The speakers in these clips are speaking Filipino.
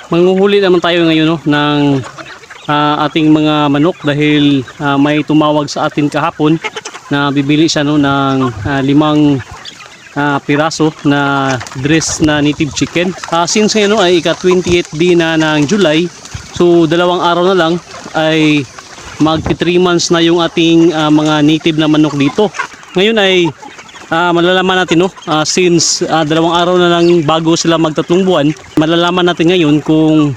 Manghuhuli naman tayo ngayon no, ng ating mga manok dahil may tumawag sa atin kahapon na bibili siya no, ng 5 piraso na dress na native chicken. Since ngayon no, ay ika-28 din na ng July, so 2 araw na lang ay magti 3 months na yung ating mga native na manok dito. Ngayon ay malalaman natin no, since 2 araw na lang bago sila mag-3 buwan, malalaman natin ngayon kung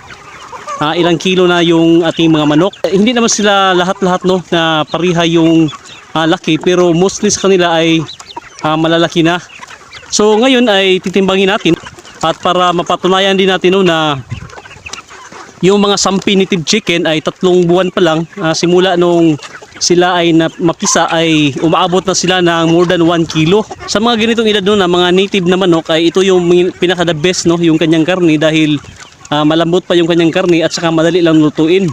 ilang kilo na yung ating mga manok. Hindi naman sila lahat-lahat no na pariha yung laki, pero mostly sa kanila ay malalaki na. So ngayon ay titimbangin natin at para mapatunayan din natin no, na yung mga sampi native chicken ay 3 buwan pa lang simula nung sila ay mapisa ay umaabot na sila ng more than 1 kilo. Sa mga ganitong edad no, na mga native na manok ay ito yung pinaka the best no, yung kanyang karne dahil malambot pa yung kanyang karne at saka madali lang lutuin.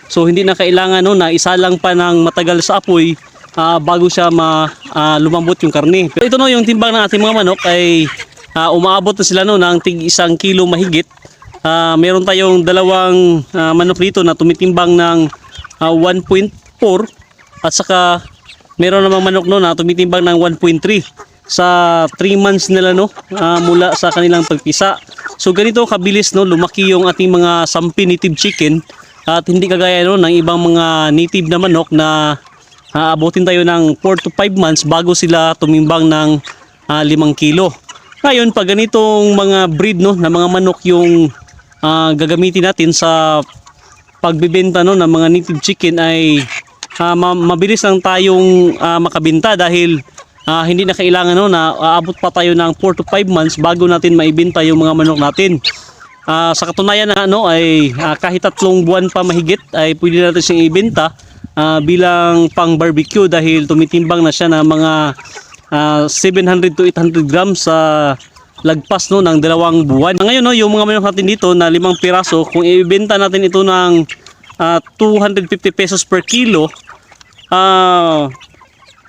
So hindi na kailangan no, na isa lang pa ng matagal sa apoy bago siya lumambot yung karne. Pero ito no, yung timbang ng ating mga manok ay umaabot na sila no, ng tig 1 kilo mahigit. Meron tayong 2 manok dito na tumitimbang ng 1.4 at saka meron namang manok no, na tumitimbang ng 1.3 sa 3 months nila no, mula sa kanilang pagpisa. So ganito kabilis no, lumaki yung ating mga sampi native chicken at hindi kagaya no, ng ibang mga native na manok na abutin tayo ng 4 to 5 months bago sila tumimbang ng 5 kilo. Ngayon pag ganitong mga breed no, na mga manok yung gagamitin natin sa pagbibenta no, ng mga native chicken ay mabilis lang tayong makabenta dahil hindi na kailangan no, na aabot pa tayo ng 4 to 5 months bago natin maibenta yung mga manok natin. Sa katunayan na no, ay kahit 3 buwan pa mahigit ay pwede natin siyang ibenta bilang pang barbecue dahil tumitimbang na siya ng mga 700 to 800 grams sa lagpas no, ng 2 buwan. Ngayon no, yung mga manok natin dito na 5 piraso, kung ibenta natin ito ng 250 pesos per kilo,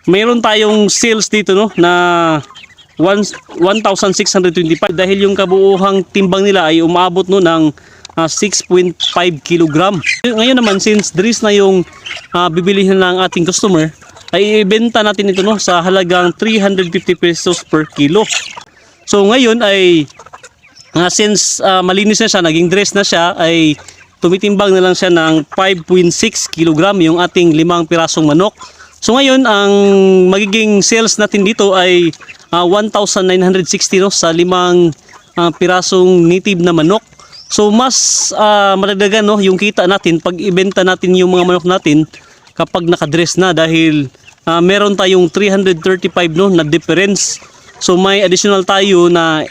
mayroon tayong sales dito no, na 1,625 dahil yung kabuuhang timbang nila ay umabot no, ng 6.5 kilogram. Ngayon naman since dris na yung bibilihin ng ating customer, ay ibenta natin ito no, sa halagang 350 pesos per kilo. So ngayon ay since malinis na siya, naging dress na siya, ay tumitimbang na lang siya ng 5.6 kilogram yung ating 5 pirasong manok. So ngayon ang magiging sales natin dito ay 1,960 no, sa 5 pirasong native na manok. So mas madagdagan no, yung kita natin pag ibenta natin yung mga manok natin kapag nakadress na dahil meron tayong 335 no, na difference. So may additional tayo na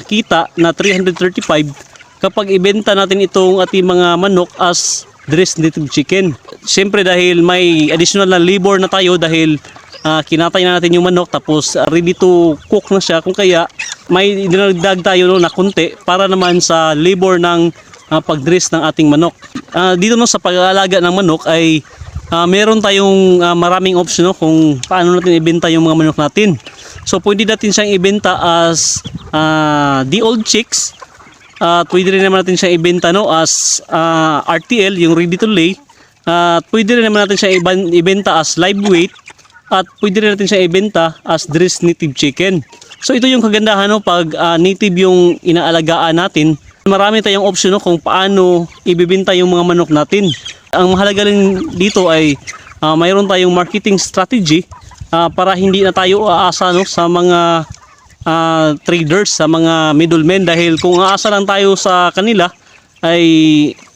kita na 335 kapag ibenta natin itong ating mga manok as dressed native chicken. Siyempre dahil may additional na labor na tayo dahil kinatay na natin yung manok tapos ready to cook na siya, kung kaya may dinagdag tayo no, na konti para naman sa labor ng pag-dress ng ating manok. Dito no, sa pag-aalaga ng manok ay meron tayong maraming option no, kung paano natin ibenta yung mga manok natin. So pwede natin siyang ibenta as the old chicks. Pwede rin naman natin siyang ibenta no, as RTL, yung ready to lay. Pwede rin naman natin siyang ibenta as live weight. At pwede rin natin siya ibenta as dressed native chicken. So ito yung kagandahan no, pag native yung inaalagaan natin. Marami tayong option no, kung paano ibibenta yung mga manok natin. Ang mahalaga rin dito ay mayroon tayong marketing strategy para hindi na tayo aasa no, sa mga traders, sa mga middlemen, dahil kung aasa lang tayo sa kanila ay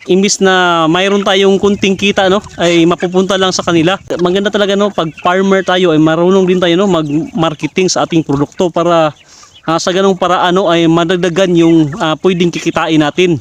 imbis na mayroon tayong kunting kita no, ay mapupunta lang sa kanila. Maganda talaga no, pag farmer tayo ay marunong din tayo no, mag-marketing sa ating produkto para sa ganung paraan no, ay madagdagan yung pwedeng kikitain natin.